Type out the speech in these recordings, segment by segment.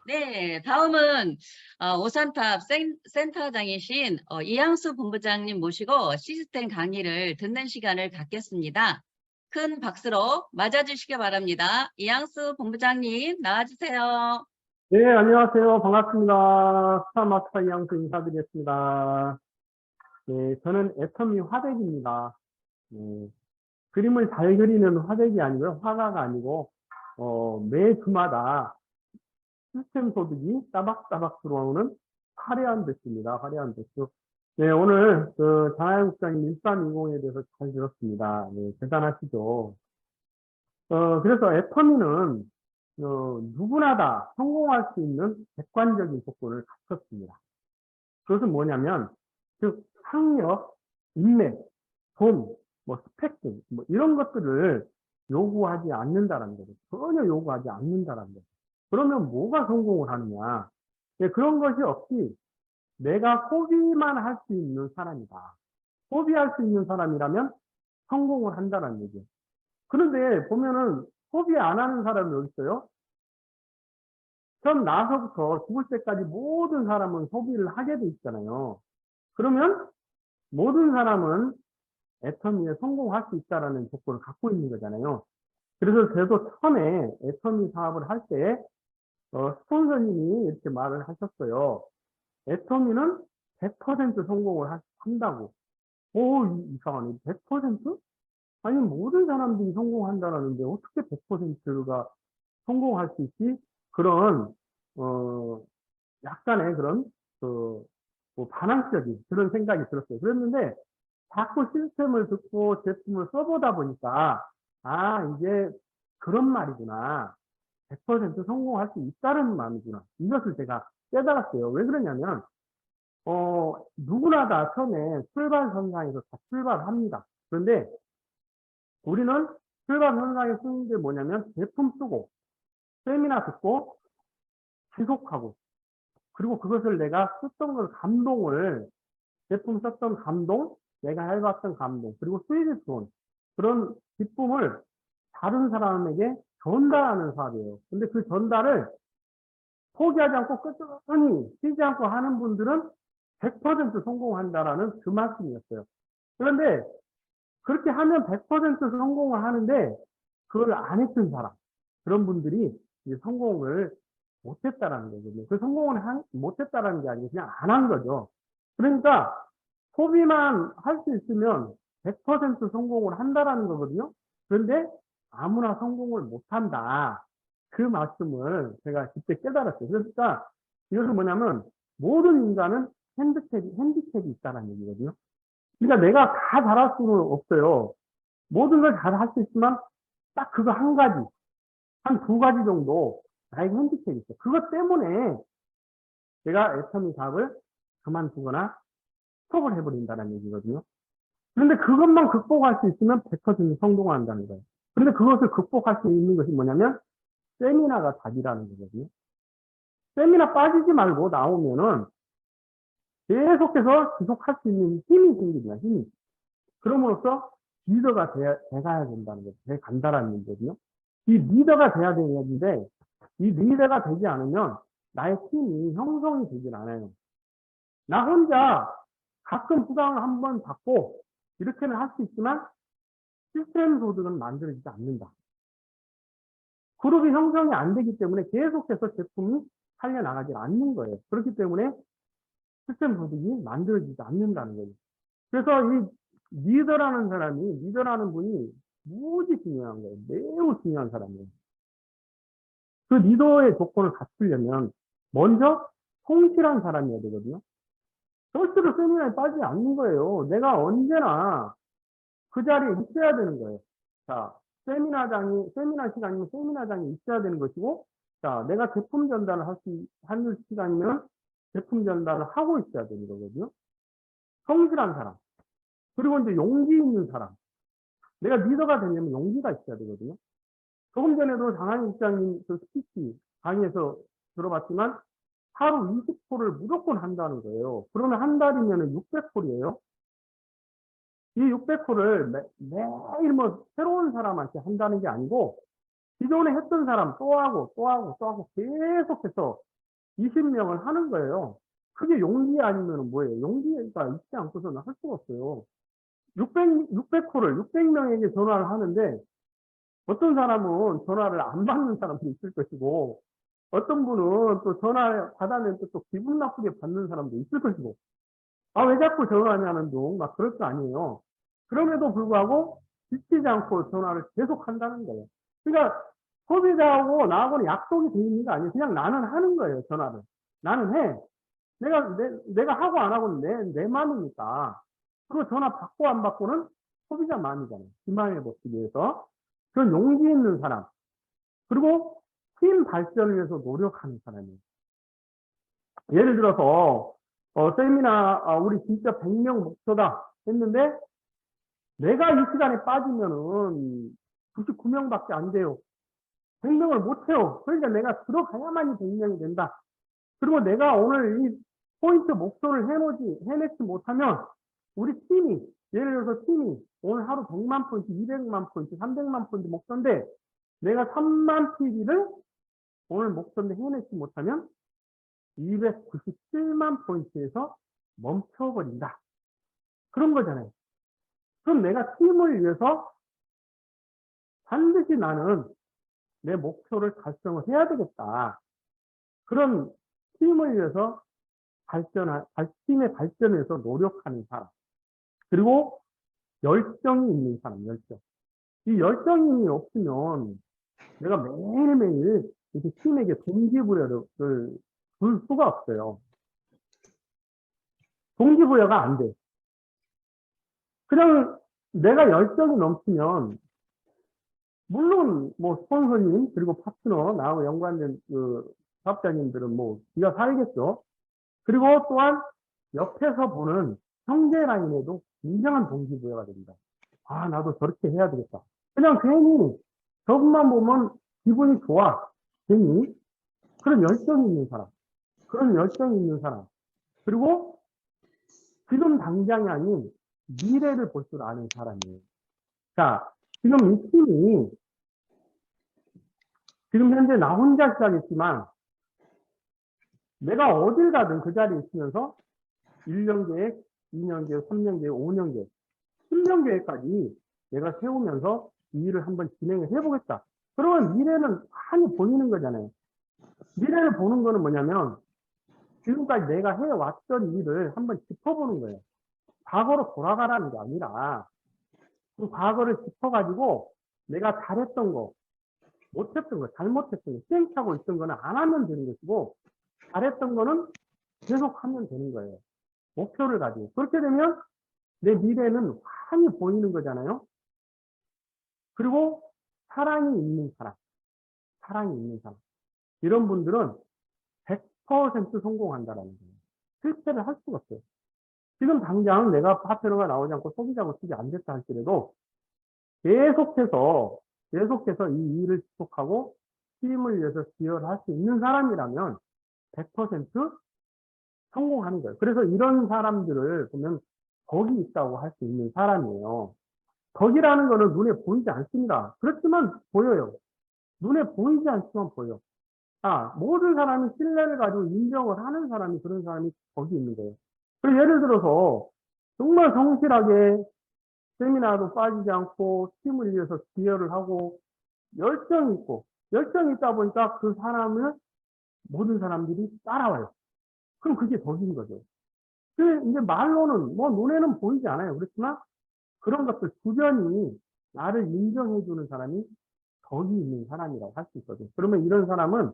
네, 다음은 오산탑 센터장이신 이양수 본부장님 모시고 시스템 강의를 듣는 시간을 갖겠습니다. 큰 박수로 맞아주시기 바랍니다. 이양수 본부장님 나와주세요. 네, 안녕하세요. 반갑습니다. 스타마스터 이양수 인사드리겠습니다. 네, 저는 애터미 화백입니다. 네, 그림을 잘 그리는 화백이 아니고요. 화가가 아니고, 매 주마다 시스템 소득이 따박따박 들어오는 화려한 대수입니다. 화려한 대수. 네, 오늘 장하영 국장님 1320에 대해서 잘 들었습니다. 네, 대단하시죠. 그래서 애터미는 누구나 다 성공할 수 있는 객관적인 조건을 갖췄습니다. 그것은 뭐냐면, 즉, 학력, 인맥, 돈, 뭐, 스펙 등, 뭐, 이런 것들을 요구하지 않는다라는 거죠. 전혀 요구하지 않는다라는 거죠. 그러면 뭐가 성공을 하느냐? 네, 그런 것이 없이 내가 소비만 할 수 있는 사람이다. 소비할 수 있는 사람이라면 성공을 한다는 얘기예요. 그런데 보면은 소비 안 하는 사람이 어디 있어요? 처음 나서부터 죽을 때까지 모든 사람은 소비를 하게 돼 있잖아요. 그러면 모든 사람은 애터미에 성공할 수 있다라는 조건을 갖고 있는 거잖아요. 그래서 저도 처음에 애터미 사업을 할 때, 스폰서님이 이렇게 말을 하셨어요. 애터미는 100% 성공을 한다고. 오, 이상하네. 100%? 아니, 모든 사람들이 성공한다라는데 어떻게 100%가 성공할 수 있지? 그런, 어, 약간의 그런, 뭐 반항적인 그런 생각이 들었어요. 그랬는데, 자꾸 시스템을 듣고 제품을 써보다 보니까, 아, 이게 그런 말이구나. 100% 성공할 수 있다는 마음이구나. 이것을 제가 깨달았어요. 왜 그러냐면, 누구나 다 처음에 출발선상에서 다 출발합니다. 그런데 우리는 출발선상에 쓰는 게 뭐냐면, 제품 쓰고, 세미나 듣고, 지속하고, 그리고 그것을 내가 썼던 걸 감동을, 제품 썼던 감동, 내가 해봤던 감동, 그리고 수익이 좋은 그런 기쁨을 다른 사람에게 전달하는 사업이에요. 근데 그 전달을 포기하지 않고 끝까지 쉬지 않고 하는 분들은 100% 성공한다라는 그 말씀이었어요. 그런데 그렇게 하면 100% 성공을 하는데 그걸 안 했던 사람, 그런 분들이 이제 성공을 못했다라는 거거든요. 그 성공을 못했다라는 게 아니고 그냥 안 한 거죠. 그러니까 소비만 할 수 있으면 100% 성공을 한다라는 거거든요. 그런데 아무나 성공을 못한다. 그 말씀을 제가 그때 깨달았어요. 그러니까 이것은 뭐냐면 모든 인간은 핸디캡이 있다는 얘기거든요. 그러니까 내가 다 잘할 수는 없어요. 모든 걸 잘 할 수 있지만 딱 그거 한 가지, 한 두 가지 정도 나에게 핸디캡이 있어. 그것 때문에 내가 애터미 사업을 그만두거나 스톱을 해버린다는 얘기거든요. 그런데 그것만 극복할 수 있으면 100% 성공한다는 거예요. 그런데 그것을 극복할 수 있는 것이 뭐냐면 세미나가 답이라는 거거든요. 세미나 빠지지 말고 나오면은 계속해서 지속할 수 있는 힘이 생깁니다. 힘이. 그럼으로써 리더가 돼가야 된다는 거죠. 돼 간다라는 얘기거든요. 이 리더가 돼야 되는데 이 리더가 되지 않으면 나의 팀이 형성이 되질 않아요. 나 혼자 가끔 수당을 한번 받고 이렇게는 할 수 있지만 시스템 소득은 만들어지지 않는다. 그룹이 형성이 안 되기 때문에 계속해서 제품이 살려나가지 않는 거예요. 그렇기 때문에 시스템 소득이 만들어지지 않는다는 거예요. 그래서 이 리더라는 분이 무지 중요한 거예요. 매우 중요한 사람이에요. 그 리더의 조건을 갖추려면 먼저 성실한 사람이어야 되거든요. 절대로 세미나에 빠지지 않는 거예요. 내가 언제나 그 자리에 있어야 되는 거예요. 자, 세미나 시간이면 세미나장이 있어야 되는 것이고, 자, 내가 제품 전달을 하는 시간이면 제품 전달을 하고 있어야 되는 거거든요. 성실한 사람. 그리고 이제 용기 있는 사람. 내가 리더가 되려면 용기가 있어야 되거든요. 조금 전에도 장한희 국장님 그 스피치 강의에서 들어봤지만, 하루 20콜을 무조건 한다는 거예요. 그러면 한 달이면 600콜이에요. 이 600콜을 매일 뭐 새로운 사람한테 한다는 게 아니고 기존에 했던 사람 또 하고 또 하고 또 하고 계속해서 20명을 하는 거예요. 그게 용기 아니면 뭐예요? 용기가 있지 않고서는 할 수가 없어요. 600콜을 600명에게 전화를 하는데 어떤 사람은 전화를 안 받는 사람도 있을 것이고 어떤 분은 또 전화 받으면 또 기분 나쁘게 받는 사람도 있을 것이고 아, 왜 자꾸 전화하냐는 둥 막 그럴 거 아니에요. 그럼에도 불구하고 지치지 않고 전화를 계속 한다는 거예요. 그러니까 소비자하고 나하고는 약속이 돼 있는 게 아니에요. 그냥 나는 하는 거예요, 전화를. 나는 해. 내가 하고 안 하고는 내 마음이니까. 그리고 전화 받고 안 받고는 소비자 마음이잖아요. 그 마음에 먹기 위해서. 그런 용기 있는 사람. 그리고 팀 발전을 위해서 노력하는 사람이에요. 예를 들어서, 세미나, 우리 진짜 100명 목표다 했는데, 내가 이 시간에 빠지면은 99명밖에 안 돼요. 100명을 못 해요. 그러니까 내가 들어가야만이 100명이 된다. 그리고 내가 오늘 이 포인트 목표를 해내지 못하면 우리 팀이, 예를 들어서 팀이 오늘 하루 100만 포인트, 200만 포인트, 300만 포인트 목표인데 내가 3만 PB를 오늘 목표인데 해내지 못하면 297만 포인트에서 멈춰버린다. 그런 거잖아요. 그럼 내가 팀을 위해서 반드시 나는 내 목표를 달성을 해야 되겠다. 그런 팀을 위해서 팀의 발전을 위해서 노력하는 사람. 그리고 열정이 있는 사람, 열정. 이 열정이 없으면 내가 매일매일 이렇게 팀에게 동기부여를 줄 수가 없어요. 동기부여가 안 돼. 그냥 내가 열정이 넘치면 물론 뭐 스폰서님 그리고 파트너 나하고 연관된 그 사업자님들은 뭐 기가 살겠죠. 그리고 또한 옆에서 보는 형제 라인에도 굉장한 동기부여가 됩니다. 아, 나도 저렇게 해야 되겠다. 그냥 괜히 저것만 보면 기분이 좋아. 괜히 그런 열정이 있는 사람, 그런 열정이 있는 사람. 그리고 지금 당장이 아닌 미래를 볼 줄 아는 사람이에요. 자, 지금 이 팀이 지금 현재 나 혼자 시작했지만 내가 어딜 가든 그 자리에 있으면서 1년 계획, 2년 계획, 3년 계획, 5년 계획, 10년 계획까지 내가 세우면서 이 일을 한번 진행을 해보겠다. 그러면 미래는 많이 보이는 거잖아요. 미래를 보는 거는 뭐냐면 지금까지 내가 해왔던 일을 한번 짚어보는 거예요. 과거로 돌아가라는 게 아니라 그 과거를 짚어가지고 내가 잘했던 거, 못했던 거, 잘못했던 거, 시행착오 있던 거는 안 하면 되는 것이고 잘했던 거는 계속 하면 되는 거예요. 목표를 가지고. 그렇게 되면 내 미래는 환히 보이는 거잖아요. 그리고 사랑이 있는 사람, 사랑이 있는 사람. 이런 분들은 100% 성공한다라는 거예요. 실패를 할 수가 없어요. 지금 당장 내가 파트너가 나오지 않고 소비자 모습이 안 됐다 할지라도 계속해서 이 일을 지속하고 팀을 위해서 기여를 할 수 있는 사람이라면 100% 성공하는 거예요. 그래서 이런 사람들을 보면 덕이 있다고 할 수 있는 사람이에요. 덕이라는 거는 눈에 보이지 않습니다. 그렇지만 보여요. 눈에 보이지 않지만 보여. 모든 사람이 신뢰를 가지고 인정을 하는 사람이 그런 사람이 덕이 있는 거예요. 그래서 예를 들어서 정말 성실하게 세미나도 빠지지 않고 팀을 위해서 기여를 하고 열정이 있다 보니까 그 사람을 모든 사람들이 따라와요. 그럼 그게 덕인 거죠. 이제 말로는 뭐 눈에는 보이지 않아요. 그렇지만 그런 것들 주변이 나를 인정해주는 사람이 덕이 있는 사람이라고 할 수 있거든요. 그러면 이런 사람은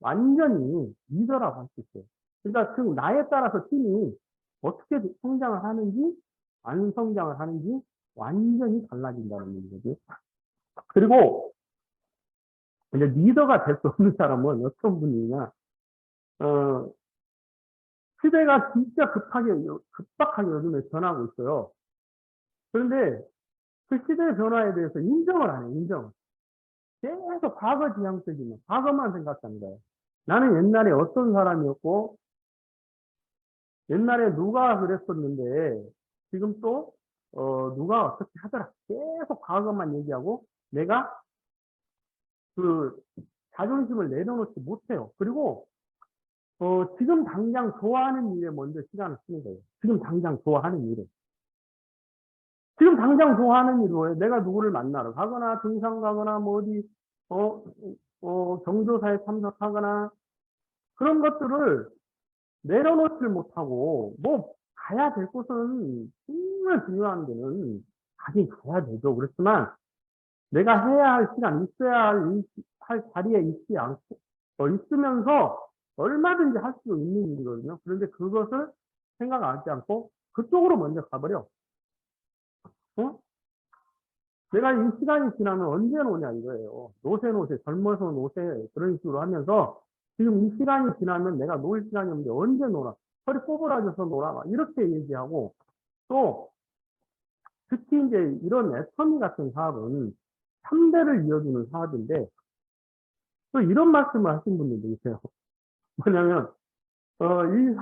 완전히 리더라고 할 수 있어요. 그러니까 그 나에 따라서 팀이 어떻게 성장을 하는지 안 성장을 하는지 완전히 달라진다는 얘기죠. 그리고 이제 리더가 될 수 없는 사람은 어떤 분이냐, 시대가 진짜 급박하게 요즘에 변하고 있어요. 그런데 그 시대의 변화에 대해서 인정을 안 해요, 인정. 계속 과거 지향적이면 과거만 생각하는 거예요. 나는 옛날에 어떤 사람이었고, 옛날에 누가 그랬었는데, 지금 또, 누가 어떻게 하더라. 계속 과거만 얘기하고, 내가 그 자존심을 내려놓지 못해요. 그리고 지금 당장 좋아하는 일에 먼저 시간을 쓰는 거예요. 지금 당장 좋아하는 일에. 지금 당장 좋아하는 일이 뭐예요? 내가 누구를 만나러 가거나, 등산 가거나, 뭐 어디, 어, 경조사에 참석하거나, 그런 것들을 내려놓질 못하고, 뭐, 가야 될 곳은 정말 중요한 데는 가긴 가야 되죠. 그렇지만, 내가 해야 할 시간, 있어야 할 자리에 있지 않고, 있으면서 얼마든지 할 수 있는 일이거든요. 그런데 그것을 생각하지 않고 그쪽으로 먼저 가버려. 어? 내가 이 시간이 지나면 언제 노냐 이거예요. 노세, 젊어서 노세, 그런 식으로 하면서 지금 이 시간이 지나면 내가 놀 시간이 없는데 언제 놀아? 허리 꼬부라져서 놀아. 막 이렇게 얘기하고 또 특히 이제 이런 애터미 같은 사업은 3대를 이어주는 사업인데 또 이런 말씀을 하신 분들도 있어요. 뭐냐면, 이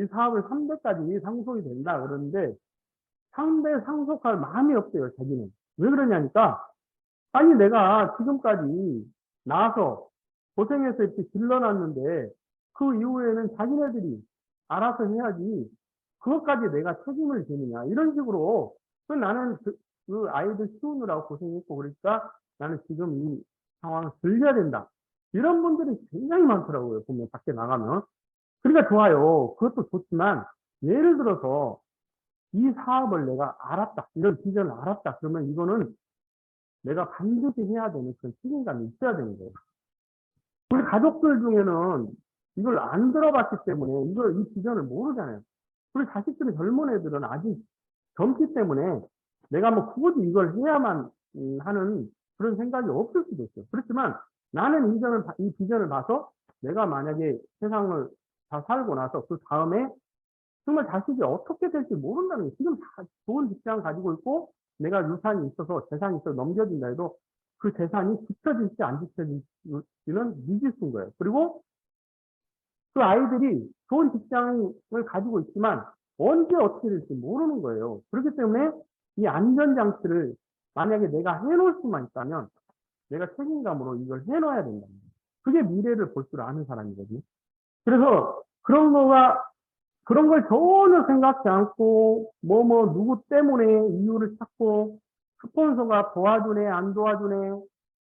사업을 3대까지 상속이 된다 그러는데 3대 상속할 마음이 없대요, 자기는. 왜 그러냐니까, 아니, 내가 지금까지 나와서 고생해서 이렇게 길러놨는데 그 이후에는 자기네들이 알아서 해야지 그것까지 내가 책임을 지느냐. 이런 식으로 나는 그 아이들 키우느라고 고생했고 그러니까 나는 지금 이 상황을 들려야 된다. 이런 분들이 굉장히 많더라고요. 보면 밖에 나가면. 그러니까 좋아요. 그것도 좋지만 예를 들어서 이 사업을 내가 알았다. 이런 비전을 알았다. 그러면 이거는 내가 반드시 해야 되는 그런 책임감이 있어야 되는 거예요. 우리 가족들 중에는 이걸 안 들어봤기 때문에 이 비전을 모르잖아요. 우리 자식들은 젊은 애들은 아직 젊기 때문에 내가 뭐 굳이 이걸 해야만 하는 그런 생각이 없을 수도 있어요. 그렇지만 나는 이 비전을 봐서 내가 만약에 세상을 다 살고 나서 그 다음에 정말 자식이 어떻게 될지 모른다는 거예요. 지금 다 좋은 직장 가지고 있고 내가 유산이 있어서 재산이 있어서 넘겨진다 해도 그 재산이 지켜질지 안 지켜질지는 미지수인 거예요. 그리고 그 아이들이 좋은 직장을 가지고 있지만 언제 어떻게 될지 모르는 거예요. 그렇기 때문에 이 안전장치를 만약에 내가 해놓을 수만 있다면 내가 책임감으로 이걸 해놔야 된다. 그게 미래를 볼 줄 아는 사람이거든요. 그래서 그런 걸 전혀 생각지 않고 누구 때문에 이유를 찾고 스폰서가 도와주네 안 도와주네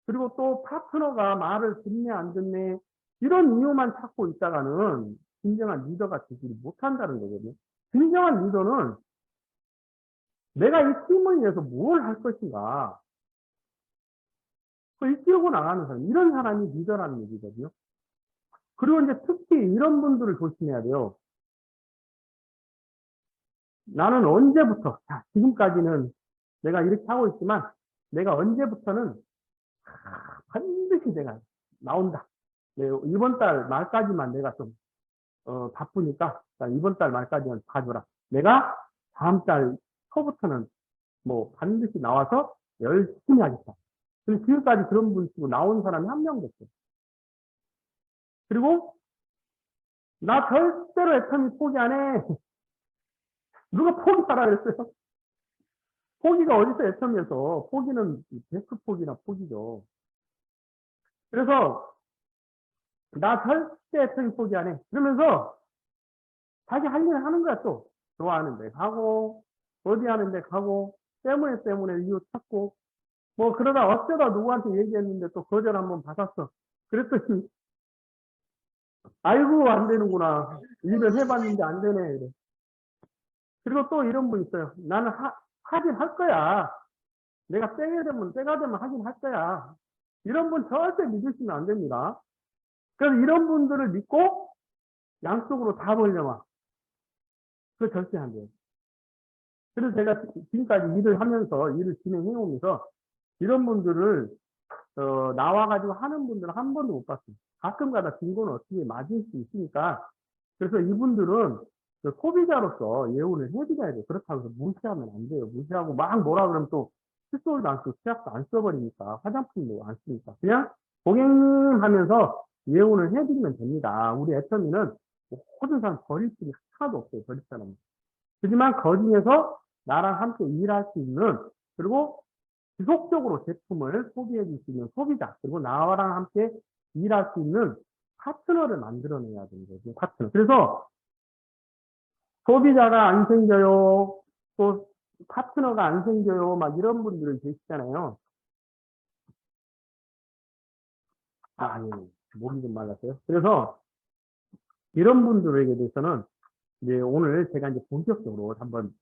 그리고 또 파트너가 말을 듣네 안 듣네 이런 이유만 찾고 있다가는 진정한 리더가 되지 못한다는 거거든요. 진정한 리더는 내가 이 팀을 위해서 뭘 할 것인가 그 이끌고 나가는 사람 이런 사람이 리더라는 얘기거든요. 그리고 이제 특히 이런 분들을 조심해야 돼요. 나는 언제부터 지금까지는 내가 이렇게 하고 있지만 내가 언제부터는 반드시 내가 나온다. 이번 달 말까지만 내가 좀 바쁘니까 이번 달 말까지만 봐줘라. 내가 다음 달 초부터는 뭐 반드시 나와서 열심히 하겠다. 근데 지금까지 그런 분 치고 나온 사람이 한 명도 없어요. 그리고 나 절대로 애터미 포기 안 해. 누가 포기하라 그랬어요? 포기가 어디서 애터미에서 포기는 데스크 포기나 포기죠. 그래서 나 절대 애터미 포기 안 해. 그러면서 자기 할 일을 하는 거야 또. 좋아하는 데 가고 어디 하는 데 가고 때문에 이유 찾고 뭐 그러다 어쩌다 누구한테 얘기했는데 또 거절 한번 받았어. 그랬더니 아이고 안 되는구나. 일을 해봤는데 안 되네. 이래. 그리고 또 이런 분 있어요. 나는 하긴 할 거야. 내가 때가 되면 하긴 할 거야. 이런 분 절대 믿으시면 안 됩니다. 그래서 이런 분들을 믿고 양쪽으로 다 벌려마. 그거 절대 안 돼요. 그래서 제가 지금까지 일을 하면서 일을 진행해 오면서 이런 분들을 나와가지고 하는 분들은 한 번도 못 봤어요. 가끔가다 빈곤은 어떻게 맞을 수 있으니까 그래서 이분들은 소비자로서 예우를 해드려야 돼요. 그렇다고 해서 무시하면 안 돼요. 무시하고 막 뭐라 그러면 또 칫솔도 안 쓰고 치약도 안 써버리니까 화장품도 안 쓰니까 그냥 고객님 하면서 예우를 해드리면 됩니다. 우리 애터미는 모든 사람 버릴 필요 하나도 없어요. 버릴 사람은. 하지만 그 중에서 나랑 함께 일할 수 있는 그리고 지속적으로 제품을 소비해 줄 수 있는 소비자 그리고 나랑 함께 일할 수 있는 파트너를 만들어내야 되는 거죠. 파트너. 그래서 소비자가 안 생겨요. 또 파트너가 안 생겨요. 막 이런 분들 계시잖아요. 아, 예. 목이 좀 말랐어요. 그래서 이런 분들에게 대해서는 이제 오늘 제가 이제 본격적으로 한번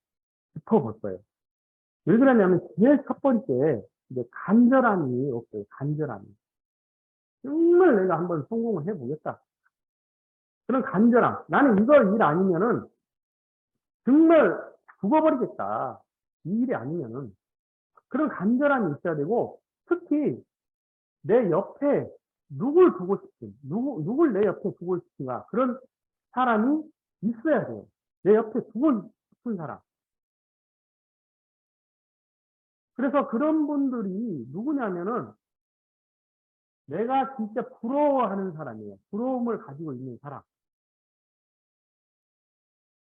짚어볼 거예요. 왜 그러냐면 제일 첫 번째 이제 간절함이 없어요. 간절함이. 정말 내가 한번 성공을 해보겠다. 그런 간절함. 나는 이거 일 아니면은 정말 죽어버리겠다. 이 일이 아니면은 그런 간절함이 있어야 되고 특히 내 옆에 누굴 두고 싶은 누굴 내 옆에 두고 싶은가 그런 사람이 있어야 돼요. 내 옆에 두고 싶은 사람. 그래서 그런 분들이 누구냐면은 내가 진짜 부러워하는 사람이에요. 부러움을 가지고 있는 사람.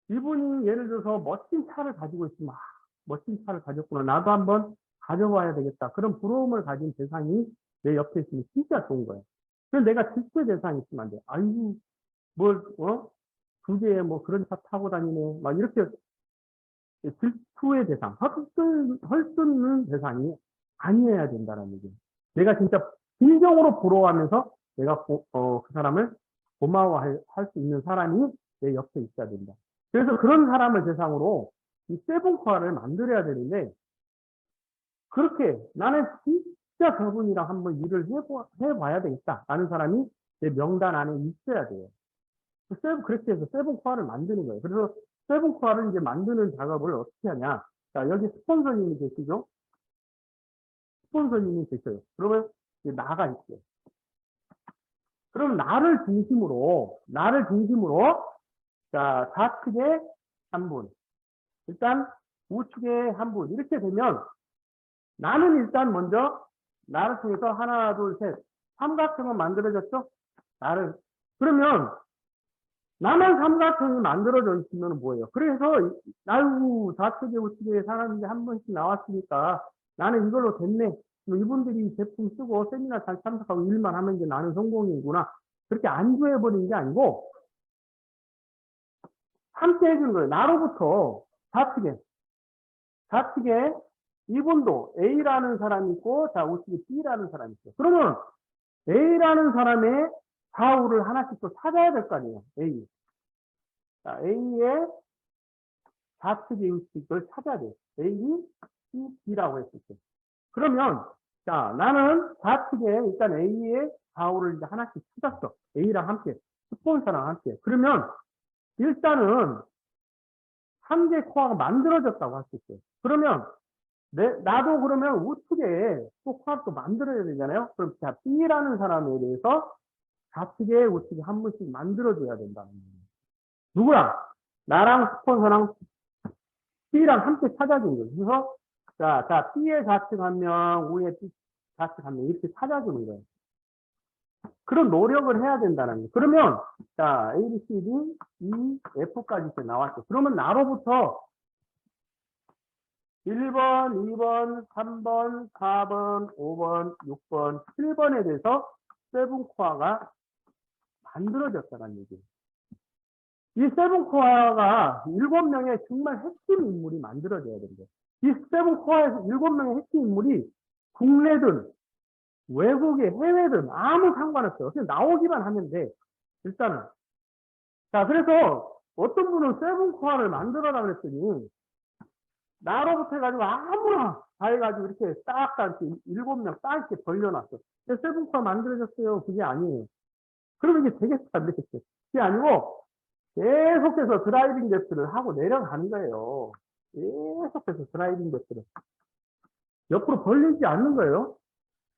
이분이 예를 들어서 멋진 차를 가지고 있으면, 아, 멋진 차를 가졌구나. 나도 한번 가져봐야 되겠다. 그런 부러움을 가진 대상이 내 옆에 있으면 진짜 좋은 거예요. 그래서 내가 질투의 대상이 있으면 안 돼. 아이고, 주제에 뭐 그런 차 타고 다니네. 막 이렇게 질투의 대상, 헐뜯는 대상이 아니어야 된다는 얘기예요. 내가 진짜 진정으로 부러워하면서 내가 그 사람을 고마워할 수 있는 사람이 내 옆에 있어야 된다. 그래서 그런 사람을 대상으로 이 세븐코어를 만들어야 되는데 그렇게 나는 진짜 저분이랑 한번 일을 해봐야 되겠다 라는 사람이 내 명단 안에 있어야 돼요. 그렇게 해서 세븐코어를 만드는 거예요. 그래서 세븐코어를 이제 만드는 작업을 어떻게 하냐. 자, 여기 스폰서님이 계시죠? 스폰서님이 계셔요. 그러면 나가 있어요. 그럼 나를 중심으로, 자, 좌측에 한 분, 일단 우측에 한 분, 이렇게 되면 나는 일단 먼저 나를 통해서 하나, 둘, 셋, 삼각형은 만들어졌죠? 그러면 나만 삼각형이 만들어져 있으면 뭐예요? 그래서, 아이고, 좌측에 우측에 사람이 한 번씩 나왔으니까 나는 이걸로 됐네. 이분들이 제품 쓰고 세미나 잘 참석하고 일만 하면 이제 나는 성공이구나. 그렇게 안주해버리는 게 아니고, 함께 해주는 거예요. 나로부터 좌측에 이분도 A라는 사람이 있고, 자, 우측에 B라는 사람이 있어요. 그러면 A라는 사람의 좌우를 하나씩 또 찾아야 될 거 아니에요. A. 자, A의 좌측의 우측을 찾아야 돼요. A, C, B라고 했을 때. 그러면, 자, 나는 좌측에 일단 A의 좌우를 이제 하나씩 찾았어. A랑 함께. 스폰서랑 함께. 그러면, 일단은, 한 개 코어가 만들어졌다고 할 수 있어요. 그러면, 나도 그러면 우측에 또 코어를 또 만들어야 되잖아요. 그럼, 자, B라는 사람에 대해서 좌측에 우측에 한 번씩 만들어줘야 된다는 거예요. 누구랑? 나랑 스폰서랑 B랑 함께 찾아주는 거예요. 그래서, 자, B의 좌측 한 명, U의 좌측 한 명, 이렇게 찾아주는 거예요. 그런 노력을 해야 된다는 거예요. 그러면, 자, A, B, C, D, E, F까지 이렇게 나왔죠. 그러면 나로부터 1번, 2번, 3번, 4번, 5번, 6번, 7번에 대해서 세븐코어가 만들어졌다는 얘기예요. 이 세븐코어가 7명의 정말 핵심 인물이 만들어져야 된대요. 이 세븐코어에서 7명의 핵심 인물이 국내든 외국의 해외든 아무 상관없어요. 그냥 나오기만 하면 돼. 일단은. 자, 그래서 어떤 분은 세븐코어를 만들어라 그랬더니 나로부터 해가지고 아무나 다 해가지고 이렇게 딱 7명 딱 이렇게 벌려놨어. 세븐코어 만들어졌어요. 그게 아니에요. 그러면 이게 되겠어, 안 되겠어요? 그게 아니고 계속해서 드라이빙 데스를 하고 내려가는 거예요. 계속해서 드라이빙 데스를. 옆으로 벌리지 않는 거예요.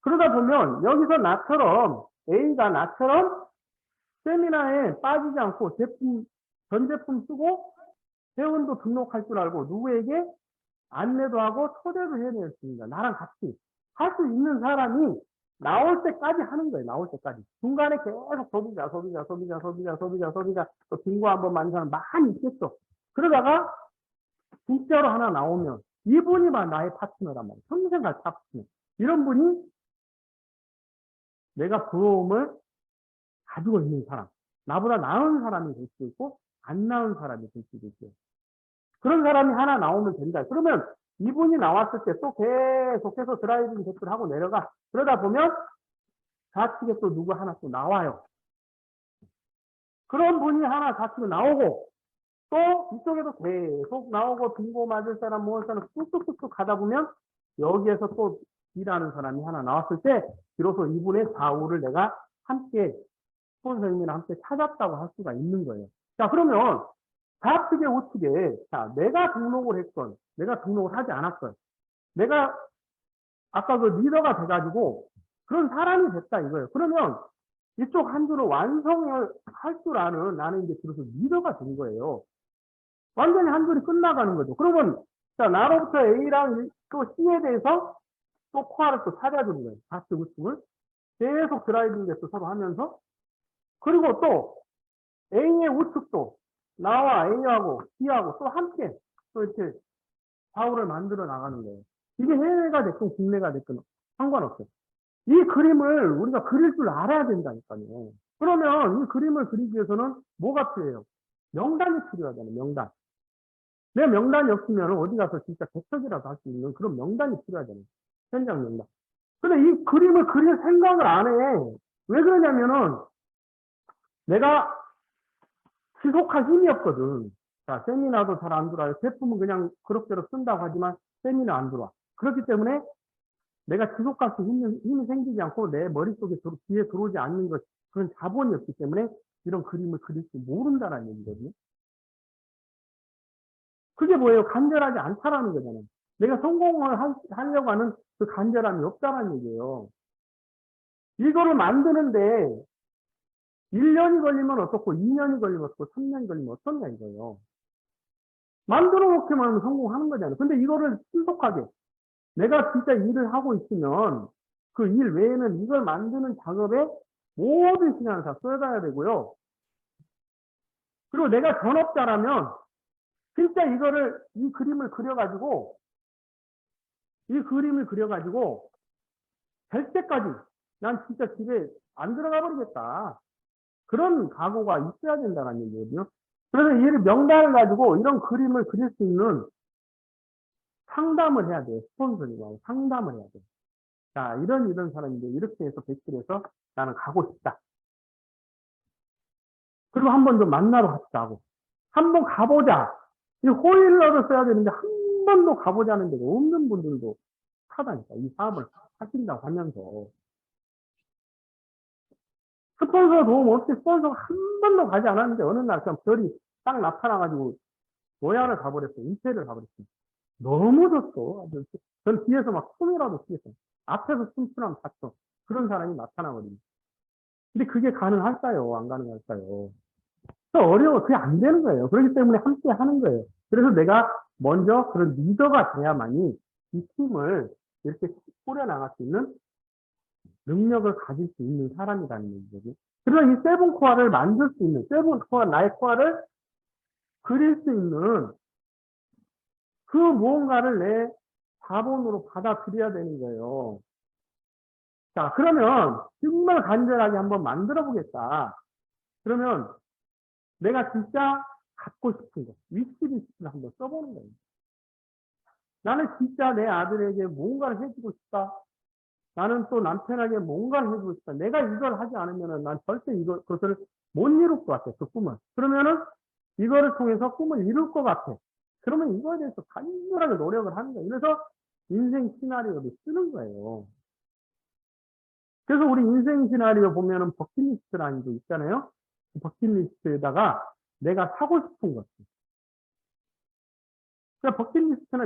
그러다 보면 여기서 A가 나처럼 세미나에 빠지지 않고 전 제품 쓰고 회원도 등록할 줄 알고 누구에게 안내도 하고 초대도 해낼 수 있습니다. 나랑 같이 할 수 있는 사람이 나올 때까지 하는 거예요. 나올 때까지. 중간에 계속 소비자, 또 빙고 한번 만든 사람 많이 있겠어. 그러다가 진짜로 하나 나오면 이분이만 나의 파트너란 말이에요. 평생 갈 파트너. 이런 분이 내가 부러움을 가지고 있는 사람, 나보다 나은 사람이 될 수도 있고 안 나은 사람이 될 수도 있고요. 그런 사람이 하나 나오면 된다. 그러면 이분이 나왔을 때 또 계속해서 드라이빙 테스트를 하고 내려가. 그러다 보면 좌측에 또 누구 하나 또 나와요. 그런 분이 하나 좌측에 나오고 또 이쪽에도 계속 나오고 빙고 맞을 사람 모을 사람 뚝뚝뚝뚝 가다 보면 여기에서 또 일하는 사람이 하나 나왔을 때 비로소 이분의 좌우를 내가 함께 선생님이랑 함께 찾았다고 할 수가 있는 거예요. 자, 그러면 좌측에 우측에 자, 내가 등록을 했건 내가 등록을 하지 않았건 내가 아까 그 리더가 돼가지고 그런 사람이 됐다 이거예요. 그러면 이쪽 한 줄을 완성할 줄 아는 나는 이제 비로소 리더가 된 거예요. 완전히 한 줄이 끝나가는 거죠. 그러면 자, 나로부터 A랑 또 C에 대해서 또 코어를 또 찾아주는 거예요. 좌측 우측을 계속 드라이빙 테스트 서로 하면서 그리고 또 A의 우측도 나와 A하고 B하고 또 함께 또 이렇게 좌우를 만들어 나가는 거예요. 이게 해외가 됐든 국내가 됐든 상관없어요. 이 그림을 우리가 그릴 줄 알아야 된다니까요. 그러면 이 그림을 그리기 위해서는 뭐가 필요해요? 명단이 필요하잖아요. 명단. 내 명단이 없으면 어디 가서 진짜 개척이라도 할 수 있는 그런 명단이 필요하잖아요. 현장 명단. 근데 이 그림을 그릴 생각을 안 해. 왜 그러냐면은 내가 지속할 힘이 없거든. 자, 세미나도 잘 안 들어와요. 제품은 그냥 그럭저럭 쓴다고 하지만 세미나 안 들어와. 그렇기 때문에 내가 지속할 수 있는 힘이 생기지 않고 내 머릿속에 뒤에 들어오지 않는 것, 그런 자본이 없기 때문에 이런 그림을 그릴 줄 모른다는 얘기거든요. 그게 뭐예요? 간절하지 않다라는 거잖아요. 내가 성공을 하려고 하는 그 간절함이 없다는 얘기예요. 이거를 만드는데 1년이 걸리면 어떻고 2년이 걸리면 어떻고 3년이 걸리면 어떻냐 이거예요. 만들어 놓기만 하면 성공하는 거잖아요. 근데 이거를 신속하게 내가 진짜 일을 하고 있으면 그 일 외에는 이걸 만드는 작업에 모든 시간을 다 쏟아야 되고요. 그리고 내가 전업자라면 진짜 이 그림을 그려가지고 될 때까지 난 진짜 집에 안 들어가 버리겠다. 그런 각오가 있어야 된다는 얘기거든요. 그래서 이 명단을 가지고 이런 그림을 그릴 수 있는 상담을 해야 돼요. 스폰서님하고 상담을 해야 돼요. 자, 이런 사람인데 이렇게 해서 배출해서 나는 가고 싶다. 그리고 한 번 좀 만나러 갑시다고. 한 번 가보자. 이 호일러를 써야 되는데 한 번도 가보자는 데가 없는 분들도 하다니까. 이 사업을 하신다고 하면서. 스폰서 도움 없이 스폰서가 한 번도 가지 않았는데 어느 날 그냥 별이 딱 나타나가지고 노야를 가버렸어. 인체를 가버렸어. 너무 좋소. 전 뒤에서 막 숨이라도 쉬겠어. 앞에서 숨추면 다쳐. 그런 사람이 나타나거든요. 근데 그게 가능할까요? 안 가능할까요? 어려워. 그게 안 되는 거예요. 그렇기 때문에 함께 하는 거예요. 그래서 내가 먼저 그런 리더가 돼야만이 이 팀을 이렇게 꾸려나갈 수 있는 능력을 가질 수 있는 사람이라는 얘기거든요. 그래서 이 세븐 코어를 만들 수 있는, 세븐 코어, 나의 코어를 그릴 수 있는 그 무언가를 내 자본으로 받아들여야 되는 거예요. 자, 그러면 정말 간절하게 한번 만들어 보겠다. 그러면 내가 진짜 갖고 싶은 거, 위시리스트를 한번 써보는 거예요. 나는 진짜 내 아들에게 뭔가를 해주고 싶다. 나는 또 남편에게 뭔가를 해주고 싶다. 내가 이걸 하지 않으면 난 절대 그것을 못 이룰 것 같아. 그 꿈을. 그러면은 이거를 통해서 꿈을 이룰 것 같아. 그러면 이거에 대해서 간절하게 노력을 하는 거예요. 그래서 인생 시나리오를 쓰는 거예요. 그래서 우리 인생 시나리오 보면은 버킷리스트라는 게 있잖아요. 그 버킷리스트에다가 내가 사고 싶은 것들. 그러니까 버킷리스트나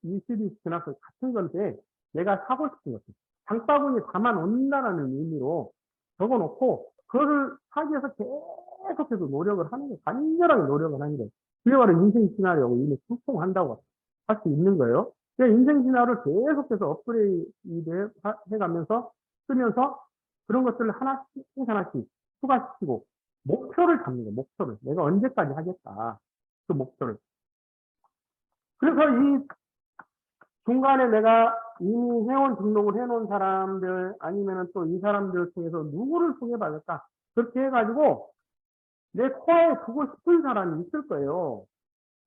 위시리스트나 같은 건데 내가 사고 싶은 것들. 장바구니에 담아놓는다는 의미로 적어놓고 그거를 하기 위해서 계속해서 노력을 하는 거예요. 간절하게 노력을 하는 거예요. 그게 바로 인생 시나리오고 이미 출동한다고 할 수 있는 거예요. 그러니까 인생 시나리오를 계속해서 업그레이드 해가면서 쓰면서 그런 것들을 하나씩 추가시키고 목표를 잡는 거예요. 목표를. 내가 언제까지 하겠다. 그 목표를. 그래서 이 중간에 내가 이미 회원 등록을 해놓은 사람들 아니면은 또 이 사람들 통해서 누구를 소개받을까? 그렇게 해가지고 내 코어에 두고 싶은 사람이 있을 거예요.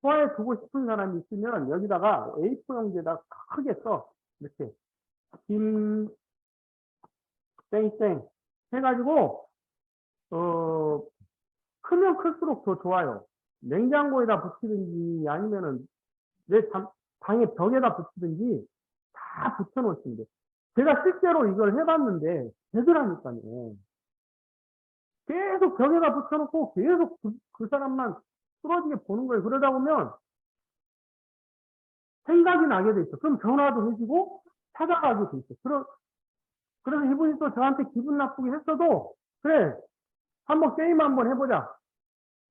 코어에 두고 싶은 사람이 있으면 여기다가 A4 용지에다 크게 써. 이렇게 김 땡땡 해가지고 크면 클수록 더 좋아요. 냉장고에다 붙이든지 아니면은 내 방에 벽에다 붙이든지 다 붙여놓으시면 돼요. 제가 실제로 이걸 해봤는데 되더라니까요. 계속 벽에다 붙여놓고 계속 그 사람만 쓰러지게 보는 거예요. 그러다 보면 생각이 나게 돼 있어. 그럼 전화도 해주고 찾아가게 돼 있어. 그래서 이분이 또 저한테 기분 나쁘게 했어도 그래 한번 게임 한번 해보자.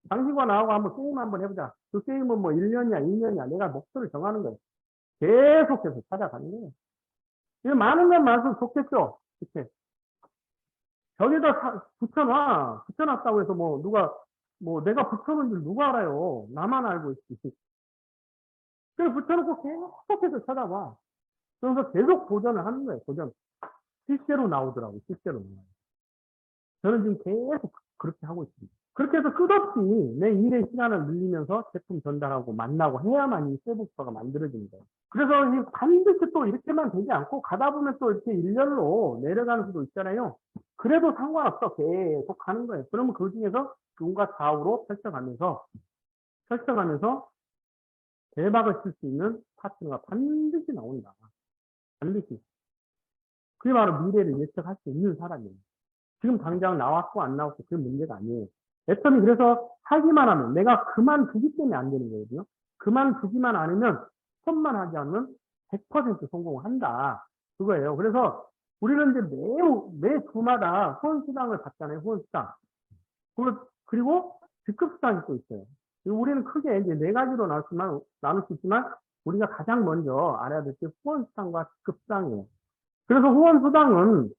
당신과 나하고 한번 게임 한번 해보자. 그 게임은 뭐 1년이야 2년이야 내가 목표를 정하는 거예요. 계속해서 찾아가는 거예요. 이거 많은 건 많을수록 좋겠죠. 이렇게 벽에다 붙여놨다고 해서 뭐 누가 뭐 내가 붙여놓은 줄 누가 알아요. 나만 알고 있지. 그래서 붙여놓고 계속해서 찾아봐. 그래서 계속 도전을 하는 거예요. 도전. 실제로 나오더라고요. 실제로 나와요. 저는 지금 계속 그렇게 하고 있습니다. 그렇게 해서 끝없이 내 일의 시간을 늘리면서 제품 전달하고 만나고 해야만 이 세부서가 만들어지는 거예요. 그래서 반드시 또 이렇게만 되지 않고 가다 보면 또 이렇게 일렬로 내려가는 수도 있잖아요. 그래도 상관없어. 계속 가는 거예요. 그러면 그 중에서 눈과 좌우로 펼쳐가면서 대박을 칠 수 있는 파트너가 반드시 나온다. 반드시. 그게 바로 미래를 예측할 수 있는 사람이에요. 지금 당장 나왔고 안 나왔고 그게 문제가 아니에요. 애터미 그래서 하기만 하면 내가 그만두기 때문에 안 되는 거거든요. 그만두기만 않으면 손만 하지 않으면 100% 성공한다. 그거예요. 그래서 우리는 이제 매 주마다 후원수당을 받잖아요. 후원수당. 그리고 직급수당이 또 있어요. 우리는 크게 이제 네 가지로 나눌 수 있지만 우리가 가장 먼저 알아야 될 게 후원수당과 직급수당이에요. 그래서 후원수당은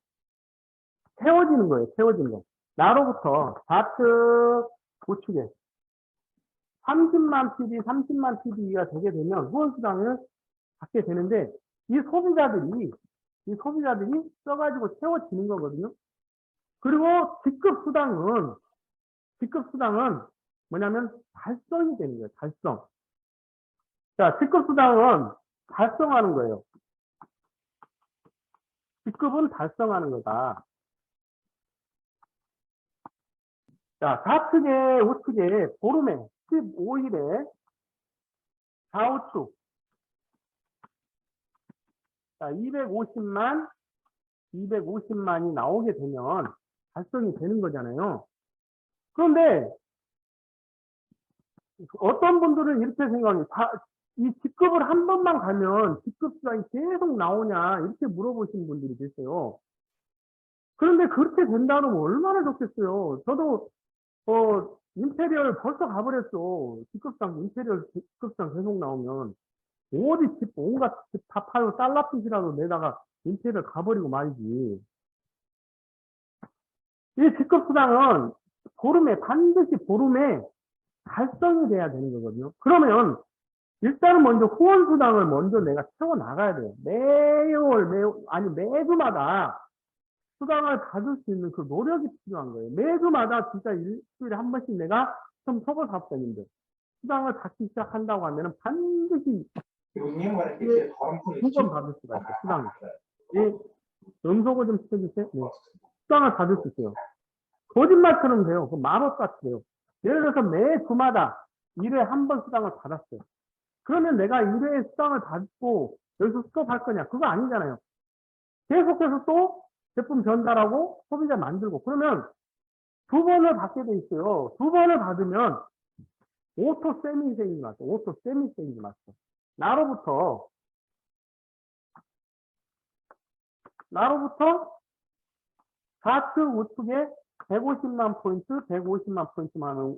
채워지는 거예요. 채워지는 거. 나로부터 좌측 우측에 30만 PB, 30만 PB가 되게 되면 후원수당을 받게 되는데 이 소비자들이 써가지고 채워지는 거거든요. 그리고 직급수당은 뭐냐면 달성이 되는 거예요. 달성. 자, 직급수당은 달성하는 거예요. 직급은 달성하는 거다. 자, 좌측에 우측에 보름에 15일에 좌우측 자, 250만이 나오게 되면 달성이 되는 거잖아요. 그런데 어떤 분들은 이렇게 생각해요. 이 직급을 한 번만 가면 직급수당이 계속 나오냐 이렇게 물어보시는 분들이 계세요. 그런데 그렇게 된다면 얼마나 좋겠어요. 저도 임페리얼 벌써 가버렸어. 임페리얼 직급수당 계속 나오면 어디 집 온갖 집 다 파요. 달러빚이라도 내다가 임페리얼 가버리고 말이지. 이 직급수당은 반드시 보름에 달성이 돼야 되는 거거든요. 그러면 일단은 먼저 후원수당을 먼저 내가 채워나가야 돼요. 매주마다 수당을 받을 수 있는 그 노력이 필요한 거예요. 매주마다 진짜 일주일에 한 번씩 내가 좀 서버사업자님들 수당을 받기 시작한다고 하면은 반드시 두 번 받을 수가 있어요. 수당을. 예, 음소거 좀 시켜주세요. 네. 수당을 받을 수 있어요. 거짓말처럼 돼요. 그 마법 같아요. 예를 들어서 매 주마다 1회에 한 번 수당을 받았어요. 그러면 내가 1회에 수당을 받고 여기서 스톱할 거냐? 그거 아니잖아요. 계속해서 또 제품 전달하고 소비자 만들고 그러면 두 번을 받게 돼 있어요. 두 번을 받으면 오토 세미 세일즈 맞죠? 오토 세미 세일즈 맞죠? 나로부터 좌측 우측에 150만 포인트, 150만 포인트만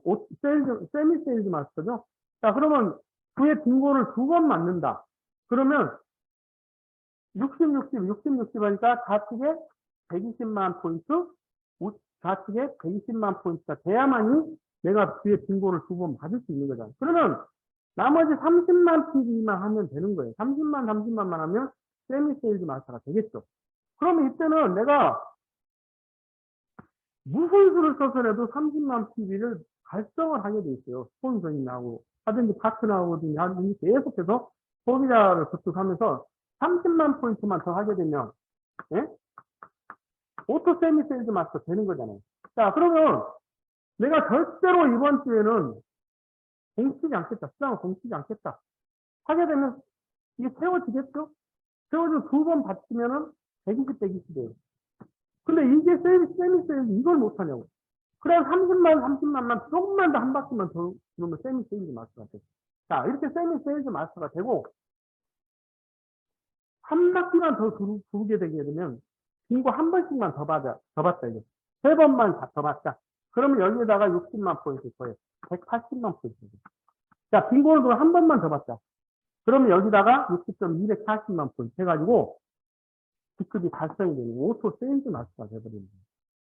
세미 세일즈 마스터죠. 자, 그러면 그의 빙고를 두 번 맞는다. 그러면 60 하니까 좌측에 120만 포인트, 좌측에 120만 포인트가 돼야만이 내가 뒤에 빙고를 두 번 받을 수 있는 거잖아요. 그러면 나머지 30만 PB만 하면 되는 거예요. 30만만 하면 세미 세일즈 마스터가 되겠죠. 그러면 이때는 내가 무슨 수를 써서라도 30만 PB를 달성을 하게 돼 있어요. 스폰서링하고 하든지 파트너하고든지 하든지 계속해서 소비자를 구축하면서 30만 포인트만 더 하게 되면 예? 오토 세미 세일즈 마스터 되는 거잖아요. 자, 그러면 내가 절대로 이번 주에는 공치지 않겠다. 시장을 공치지 않겠다. 하게 되면 이게 채워지겠죠? 채워져 두 번 받치면은 120, 120이에요. 근데 이게 세미 세일즈 이걸 못하냐고. 그래 30만만 조금만 더 한 바퀴만 더 누르면 세미 세일즈 마스터가 돼. 자, 이렇게 세미 세일즈 마스터가 되고 한 바퀴만 더 두르게 되게 되면 빙고 한 번씩만 더 받자 이제. 세 번만 더 받자. 그러면 여기에다가 60만 포인트 더해. 180만 포인트. 자, 빙고는 그럼 한 번만 더 받자. 그러면 여기다가 60.240만 포인트 해가지고 직급이 달성이 되는 오토 세일즈 마스터가 돼버리는 거예요.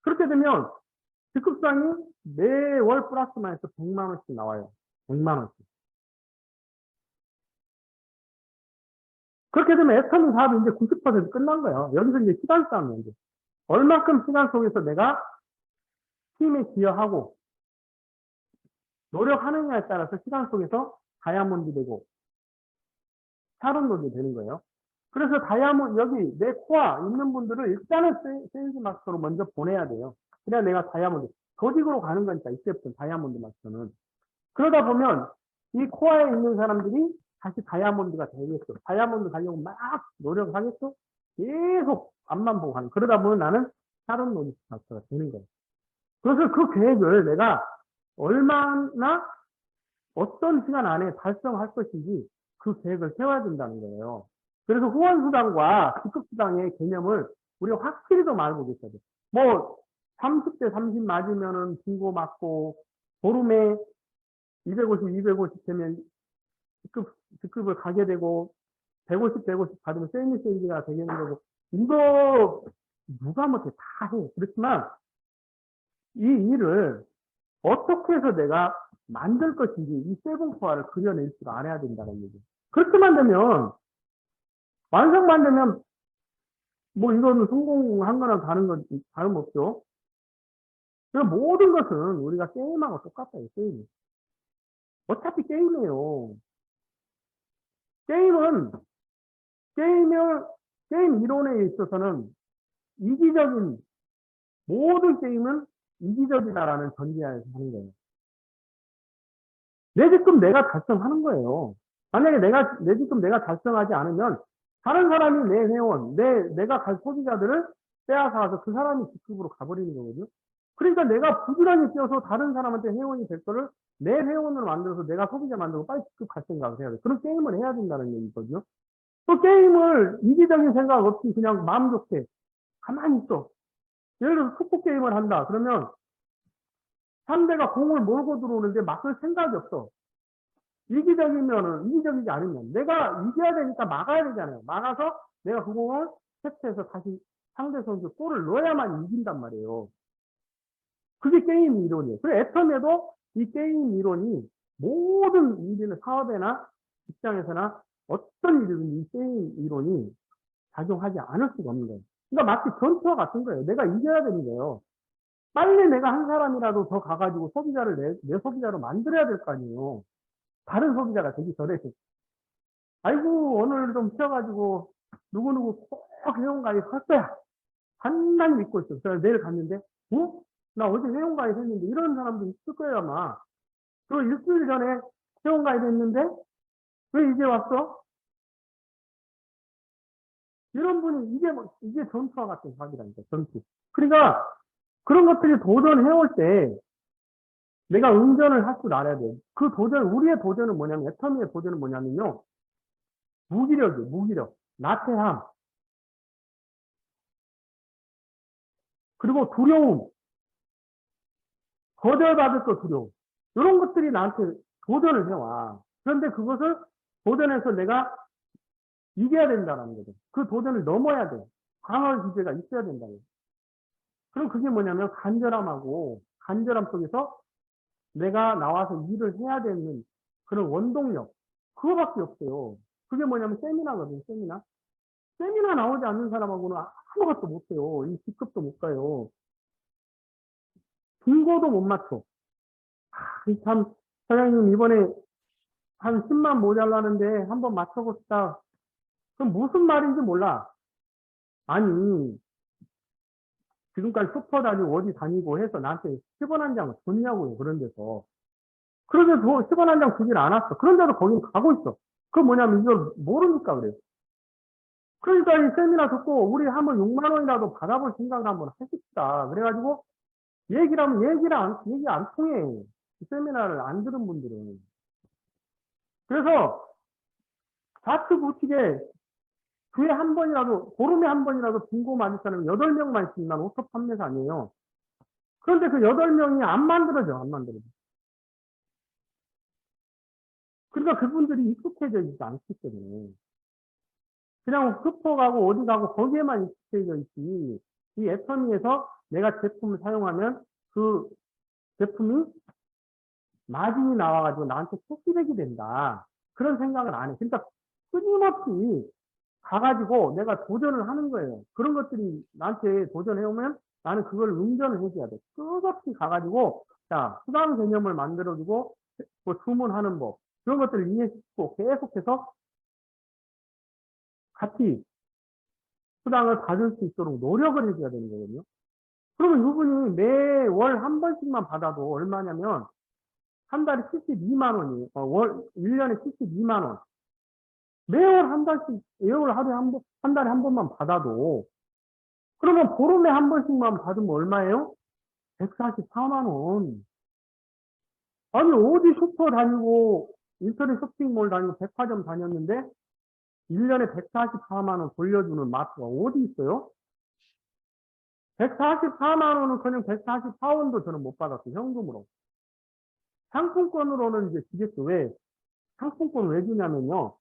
그렇게 되면 직급상이 매월 플러스 마이너스 100만 원씩 나와요. 100만 원씩. 그렇게 되면 애터미 사업이 이제 90% 끝난 거예요. 여기서 이제 시간 싸움이에요. 이제. 얼마큼 시간 속에서 내가 팀에 기여하고 노력하느냐에 따라서 시간 속에서 다이아몬드 되고 샤론rod이 되는 거예요. 그래서 다이아몬드 여기 내 코어 있는 분들을 일단은 세일즈 마스터로 먼저 보내야 돼요. 그래야 내가 다이아몬드 조직으로 가는 거니까 이때부터 다이아몬드 마스터는 그러다 보면 이 코어에 있는 사람들이 다시 다이아몬드가 되겠죠. 다이아몬드 가려고 막 노력하겠죠. 계속 앞만 보고 가는. 그러다 보면 나는 샤론rod이 마스터가 되는 거예요. 그래서 그 계획을 내가 얼마나 어떤 시간 안에 달성할 것인지 그 계획을 세워야 된다는 거예요. 그래서 후원수당과 직급수당의 개념을 우리가 확실히 더 알고 계셔야 돼요. 뭐 30대 30 맞으면은 빙고 맞고 보름에 250 되면 직급을 가게 되고 150 받으면 세미 세일즈가 되겠는 거고 이거 누가 못해 다 해. 그렇지만 이 일을 어떻게 해서 내가 만들 것인지 이 세븐코어를 그려낼 줄 알아야 된다는 얘기. 그렇게만 되면 완성만 되면 뭐 이거는 성공한 거나 다른 건 다름없죠. 그래서 모든 것은 우리가 게임하고 똑같아요. 게임. 어차피 게임이에요. 게임은 게임 이론에 있어서는 이기적인 모든 게임은 이기적이다라는 전제하에서 하는 거예요. 내 직급 내가 달성하는 거예요. 만약에 내 직급 내가 달성하지 않으면 다른 사람이 내 회원, 내가 갈 소비자들을 빼앗아서 그 사람이 직급으로 가버리는 거거든요. 그러니까 내가 부지런히 뛰어서 다른 사람한테 회원이 될 거를 내 회원으로 만들어서 내가 소비자 만들고 빨리 직급 갈 생각을 해야 돼. 그런 게임을 해야 된다는 얘기거든요. 또 게임을 이기적인 생각 없이 그냥 마음 좋게 가만히 있어. 예를 들어서 축구 게임을 한다. 그러면 상대가 공을 몰고 들어오는데 막을 생각이 없어. 이기적이지 않으면 내가 이겨야 되니까 막아야 되잖아요. 막아서 내가 그 공을 캐치해서 다시 상대 선수 골을 넣어야만 이긴단 말이에요. 그게 게임 이론이에요. 그래서 애터미에도 이 게임 이론이 모든 일이나 사업에나 직장에서나 어떤 일이든 이 게임 이론이 작용하지 않을 수가 없는 거예요. 그러니까 마치 전투와 같은 거예요. 내가 이겨야 되는 거예요. 빨리 내가 한 사람이라도 더 가가지고 소비자를 내 소비자로 만들어야 될 거 아니에요. 다른 소비자가 되기 전에. 아이고, 오늘 좀 쉬어가지고, 누구누구 꼭 회원가입 할 거야. 단단히 믿고 있어. 그래서 내일 갔는데, 어? 나 어제 회원가입 했는데, 이런 사람도 있을 거예요, 아마. 그리고 일주일 전에 회원가입 했는데, 왜 이제 왔어? 이런 분이, 이게 전투와 같은 사기라니까, 전투. 그러니까, 그런 것들이 도전해올 때, 내가 응전을 할 줄 알아야 돼. 그 우리의 도전은 뭐냐면, 애터미의 도전은 뭐냐면요. 무기력이에요, 무기력. 나태함. 그리고 두려움. 거절받을 거 두려움. 이런 것들이 나한테 도전을 해와. 그런데 그것을 도전해서 내가 이겨야 된다는 거죠. 그 도전을 넘어야 돼. 강한 기제가 있어야 된다는 거죠. 그럼 그게 뭐냐면 간절함 속에서 내가 나와서 일을 해야 되는 그런 원동력. 그거밖에 없어요. 그게 뭐냐면 세미나거든요, 세미나. 세미나 나오지 않는 사람하고는 아무것도 못해요. 이 직급도 못 가요. 빙고도 못 맞춰. 참, 사장님, 이번에 한 10만 모자라는데 한번 맞춰봅시다. 그럼 무슨 말인지 몰라. 아니, 지금까지 슈퍼 다니고 어디 다니고 해서 나한테 10원 한 장 줬냐고요, 그런 데서. 그런데 10원 한 장 주질 않았어. 그런데도 거긴 가고 있어. 그 뭐냐면 이걸 모르니까 그래요. 그러니까 이 세미나 듣고 우리 한번 6만 원이라도 받아볼 생각을 한번 하십시다. 그래가지고 얘기를 하면 얘기 안 통해. 이 세미나를 안 들은 분들은. 그래서 좌측 우측에 주에 한 번이라도, 보름에 한 번이라도 빙고 맞을 사람이 8명만 있으면 난 오토 판매사 아니에요. 그런데 그 8명이 안 만들어져, 안 만들어져. 그러니까 그분들이 익숙해져 있지 않기 때문에. 그냥 슈퍼 가고 어디 가고 거기에만 익숙해져 있지. 이 애터미에서 내가 제품을 사용하면 그 제품이 마진이 나와가지고 나한테 캐시백이 된다. 그런 생각을 안 해. 그러니까 끊임없이 가가지고 내가 도전을 하는 거예요. 그런 것들이 나한테 도전해오면 나는 그걸 응전을 해줘야 돼. 끝없이 가가지고, 자, 수강 개념을 만들어주고, 뭐 주문하는 법, 그런 것들을 이해시키고 계속해서 같이 수당을 받을 수 있도록 노력을 해줘야 되는 거거든요. 그러면 이분이 매월 한 번씩만 받아도 얼마냐면, 한 달에 72만 원이에요. 1년에 72만 원. 매월 한 달씩, 매월 하루에 한 달에 한 번만 받아도, 그러면 보름에 한 번씩만 받으면 얼마예요? 144만 원. 아니, 어디 슈퍼 다니고, 인터넷 쇼핑몰 다니고, 백화점 다녔는데, 1년에 144만 원 돌려주는 마트가 어디 있어요? 144만 원은 그냥 144원도 저는 못 받았어요. 현금으로. 상품권으로는 이제 주겠죠. 왜? 상품권 왜 주냐면요.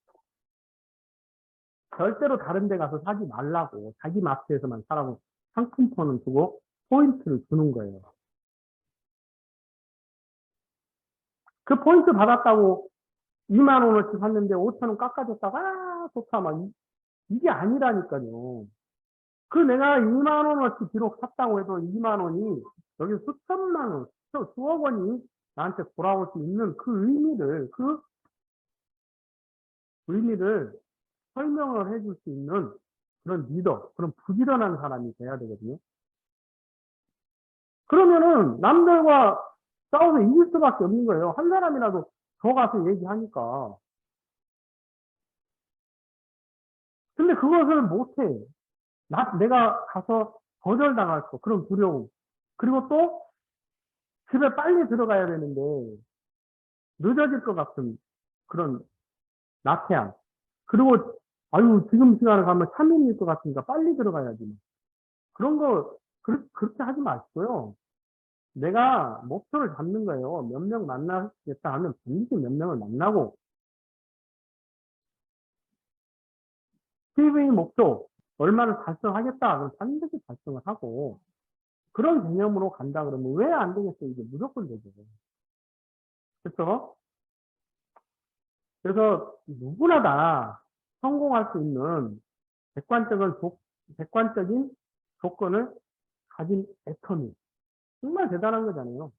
절대로 다른 데 가서 사지 말라고. 자기 마트에서만 사라고 상품권을 주고 포인트를 주는 거예요. 그 포인트 받았다고 2만 원어치 샀는데 5천 원 깎아줬다가 좋다 막 이게 아니라니까요. 그 내가 2만 원어치 비록 샀다고 해도 2만 원이 여기 수천만 원, 수억 원이 나한테 돌아올 수 있는 그 의미를 설명을 해줄 수 있는 그런 리더, 그런 부지런한 사람이 돼야 되거든요. 그러면은 남들과 싸워서 이길 수밖에 없는 거예요. 한 사람이라도 더 가서 얘기하니까. 근데 그것을 못해. 내가 가서 거절당할 거, 그런 두려움. 그리고 또 집에 빨리 들어가야 되는데 늦어질 것 같은 그런 나태함. 그리고 아유 지금 시간에 가면 3일일 것 같으니까 빨리 들어가야지. 그런 거 그렇게 하지 마시고요. 내가 목표를 잡는 거예요. 몇 명 만나겠다 하면 반드시 몇 명을 만나고 TV 목표 얼마를 달성하겠다 그럼 반드시 달성을 하고 그런 개념으로 간다 그러면 왜 안 되겠어요? 이게 무조건 되죠. 그렇죠? 그래서 누구나 다 성공할 수 있는 객관적인 조건을 가진 애터미. 정말 대단한 거잖아요.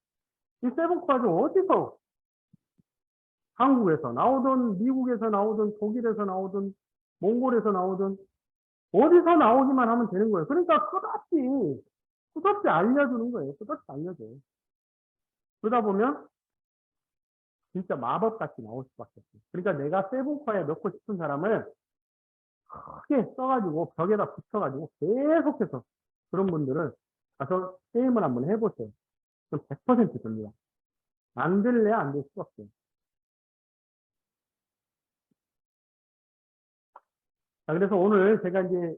이 세븐코아즈 어디서 한국에서 나오든 미국에서 나오든 독일에서 나오든 몽골에서 나오든 어디서 나오기만 하면 되는 거예요. 그러니까 끝없이 알려주는 거예요. 끝없이 알려줘요. 그러다 보면 진짜 마법같이 나올 수밖에 없어요. 그러니까 내가 세븐코아에 넣고 싶은 사람을 크게 써가지고 벽에다 붙여가지고 계속해서 그런 분들을 가서 게임을 한번 해보세요. 그럼 100% 됩니다. 안 될래 안 될 수가 없어요. 자, 그래서 오늘 제가 이제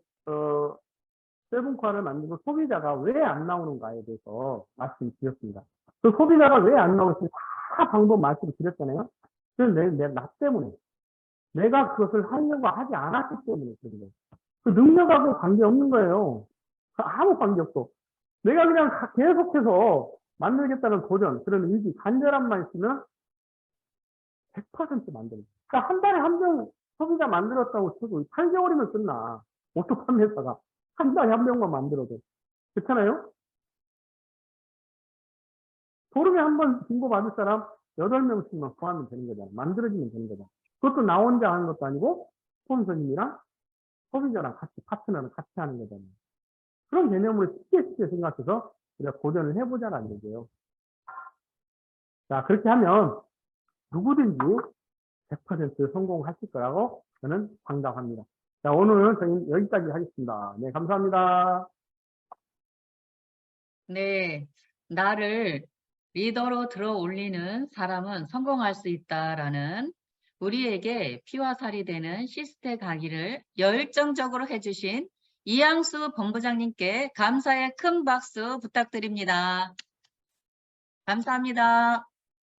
세븐코아를 만들고 소비자가 왜 안 나오는가에 대해서 말씀드렸습니다. 그 소비자가 왜 안 나오는지 다 방법 말씀드렸잖아요. 그래서 나 때문에 내가 그것을 하려고 하지 않았기 때문에 그런 거예요. 그 능력하고 관계없는 거예요. 아무 관계없고 내가 그냥 계속해서 만들겠다는 도전, 그런 의지, 간절함만 있으면 100% 만들어요. 그러니까 한 달에 한 명 소비자 만들었다고 치고 8개월이면 끝나. 오토 판매사가 한 달에 한 명만 만들어도. 그렇잖아요? 소름에 한번 신고 받을 사람 8명씩만 구하면 되는 거잖아. 만들어지면 되는 거잖아. 그것도 나 혼자 하는 것도 아니고 스폰서님이랑 소비자랑 같이 파트너랑 같이 하는 거잖아요. 그런 개념을 쉽게 생각해서 우리가 도전을 해보자라는 거예요. 자, 그렇게 하면 누구든지 100% 성공하실 거라고 저는 장담합니다. 자, 오늘은 저희 여기까지 하겠습니다. 네, 감사합니다. 네, 나를 리더로 들어 올리는 사람은 성공할 수 있다라는 우리에게 피와 살이 되는 시스템 강의를 열정적으로 해주신 이양수 본부장님께 감사의 큰 박수 부탁드립니다. 감사합니다.